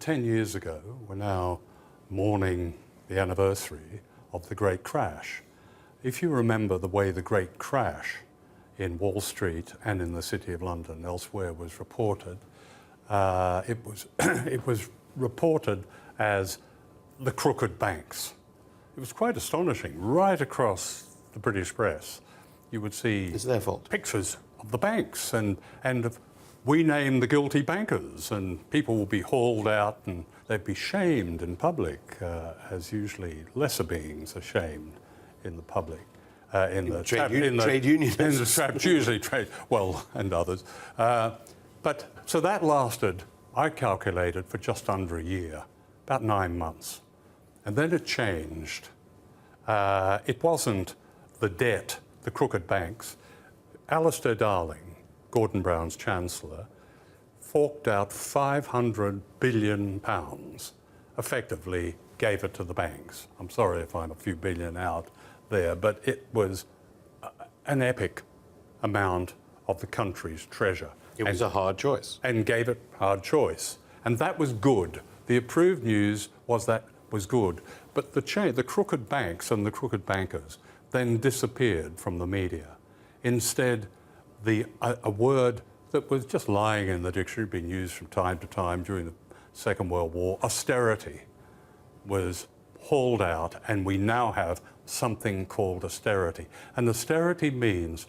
10 years ago, we're now mourning the anniversary of the Great Crash. If you remember the way the Great Crash in Wall Street and in the City of London and elsewhere was reported, it was reported as the crooked banks. It was quite astonishing. Right across the British press, you would see it's their fault. Pictures of the banks and we name the guilty bankers, and people will be hauled out and they'd be shamed in public, as usually lesser beings are shamed in the public. In the trade unionists. Usually trade, well, and others. But so that lasted, I calculated, for just under a year, about 9 months. And then it changed. It wasn't the debt, the crooked banks. Alistair Darling, Gordon Brown's Chancellor, forked out £500 billion, effectively gave it to the banks. I'm sorry if I'm a few billion out there, but it was an epic amount of the country's treasure. It was a hard choice. And gave it hard choice. And that was good. The approved news was that was good. But the crooked banks and the crooked bankers then disappeared from the media. Instead, a word that was just lying in the dictionary, being used from time to time during the Second World War, austerity, was hauled out, and we now have something called austerity. And austerity means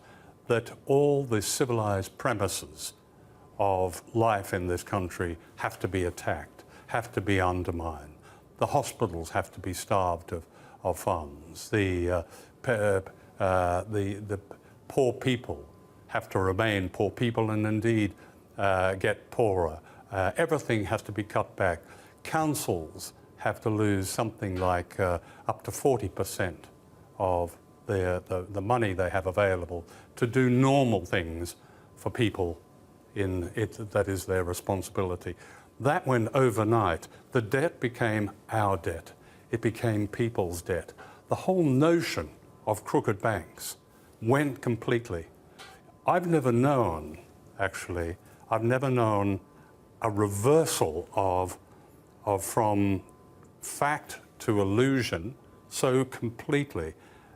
that all the civilized premises of life in this country have to be attacked, have to be undermined. The hospitals have to be starved of funds. The poor people have to remain poor people and indeed get poorer. Everything has to be cut back. Councils have to lose something like up to 40% of the money they have available to do normal things for people in it that is their responsibility. That went overnight. The debt became our debt. It became people's debt. The whole notion of crooked banks went completely. I've never known, actually, I've never known a reversal of from fact to illusion so completely.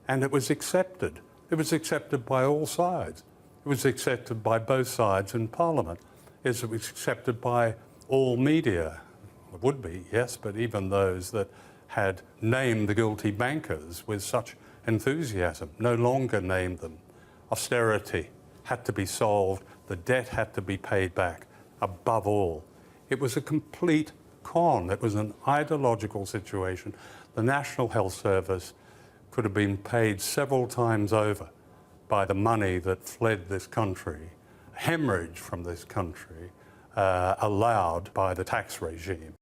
And it was accepted. It was accepted by all sides. It was accepted by both sides in Parliament. It was accepted by all media. It would be, yes, but even those that had named the guilty bankers with such enthusiasm no longer named them. Austerity had to be solved. The debt had to be paid back. Above all, it was a complete con. It was an ideological situation. The National Health Service could have been paid several times over by the money that fled this country, hemorrhaged from this country, allowed by the tax regime.